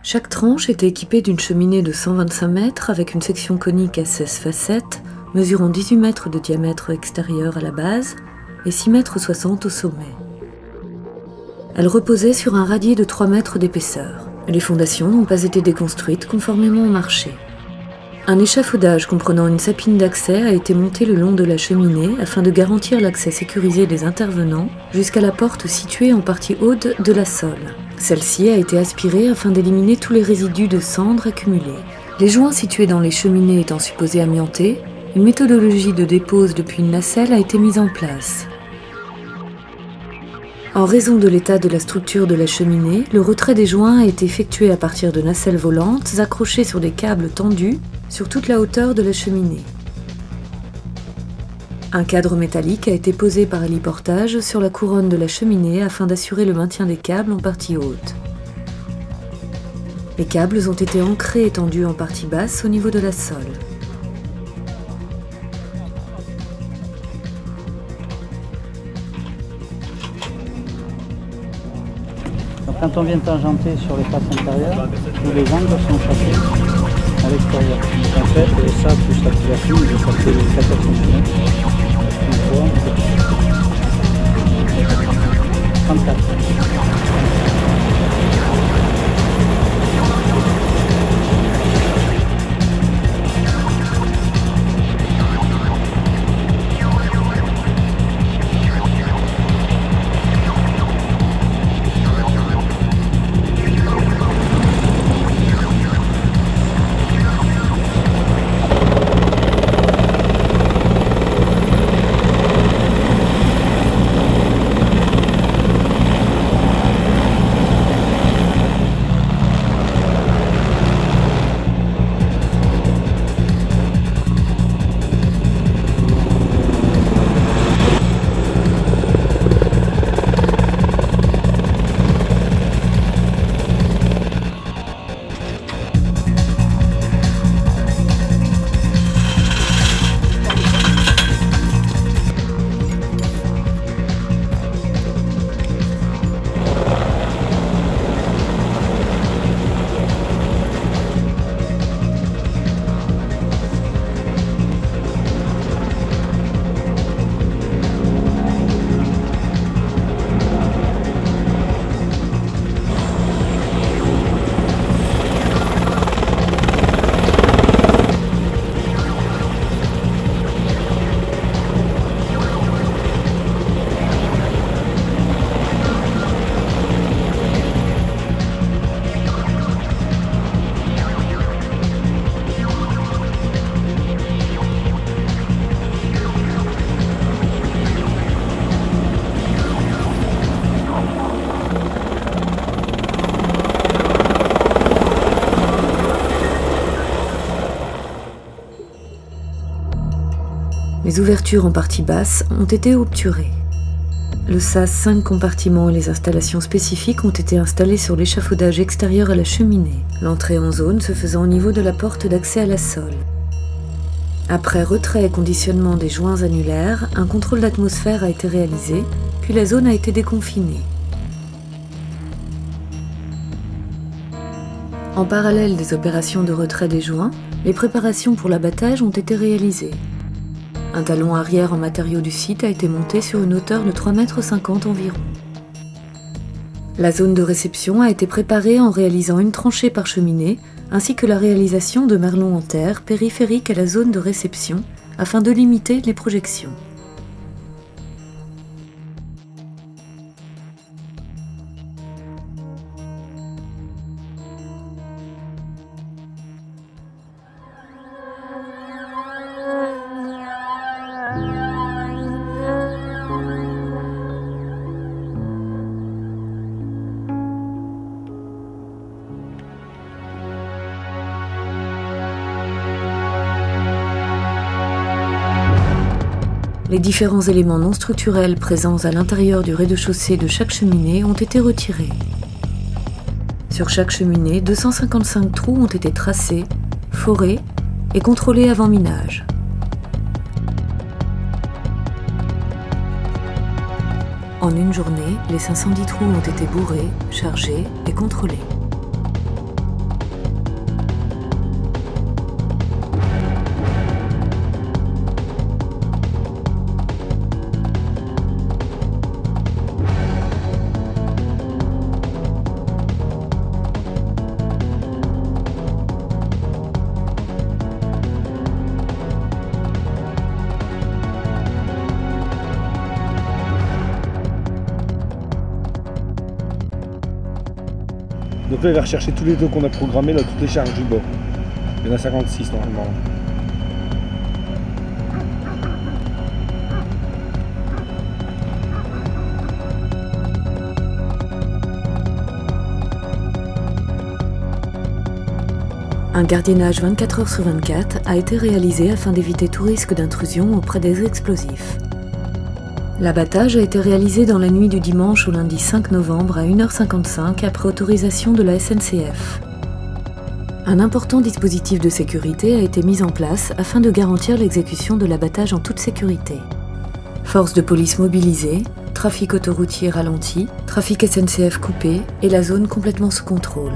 Chaque tranche était équipée d'une cheminée de 125 mètres avec une section conique à 16 facettes, mesurant 18 mètres de diamètre extérieur à la base et 6,60 mètres au sommet. Elle reposait sur un radier de 3 mètres d'épaisseur. Les fondations n'ont pas été déconstruites conformément au marché. Un échafaudage comprenant une sapine d'accès a été monté le long de la cheminée afin de garantir l'accès sécurisé des intervenants jusqu'à la porte située en partie haute de la sole. Celle-ci a été aspirée afin d'éliminer tous les résidus de cendres accumulés. Les joints situés dans les cheminées étant supposés amiantés, une méthodologie de dépose depuis une nacelle a été mise en place. En raison de l'état de la structure de la cheminée, le retrait des joints a été effectué à partir de nacelles volantes accrochées sur des câbles tendus sur toute la hauteur de la cheminée. Un cadre métallique a été posé par héliportage sur la couronne de la cheminée afin d'assurer le maintien des câbles en partie haute. Les câbles ont été ancrés et tendus en partie basse au niveau de la sole. Quand on vient tangenter sur les faces intérieures, tous les angles sont chassés à l'extérieur. En fait, ça plus la couverture, ça fait 14 cm. Une fois, 34. Les ouvertures en partie basse ont été obturées. Le sas 5 compartiments et les installations spécifiques ont été installés sur l'échafaudage extérieur à la cheminée, l'entrée en zone se faisant au niveau de la porte d'accès à la sole. Après retrait et conditionnement des joints annulaires, un contrôle d'atmosphère a été réalisé, puis la zone a été déconfinée. En parallèle des opérations de retrait des joints, les préparations pour l'abattage ont été réalisées. Un talon arrière en matériaux du site a été monté sur une hauteur de 3,50 mètres environ. La zone de réception a été préparée en réalisant une tranchée par cheminée, ainsi que la réalisation de merlons en terre périphériques à la zone de réception, afin de limiter les projections. Les différents éléments non structurels présents à l'intérieur du rez-de-chaussée de chaque cheminée ont été retirés. Sur chaque cheminée, 255 trous ont été tracés, forés et contrôlés avant minage. En une journée, les 510 trous ont été bourrés, chargés et contrôlés. Donc là, il va rechercher tous les deux qu'on a programmés, là, toutes les charges du bord. Il y en a 56 normalement. Un gardiennage 24 heures sur 24 a été réalisé afin d'éviter tout risque d'intrusion auprès des explosifs. L'abattage a été réalisé dans la nuit du dimanche au lundi 5 novembre à 1h55 après autorisation de la SNCF. Un important dispositif de sécurité a été mis en place afin de garantir l'exécution de l'abattage en toute sécurité. Forces de police mobilisées, trafic autoroutier ralenti, trafic SNCF coupé et la zone complètement sous contrôle.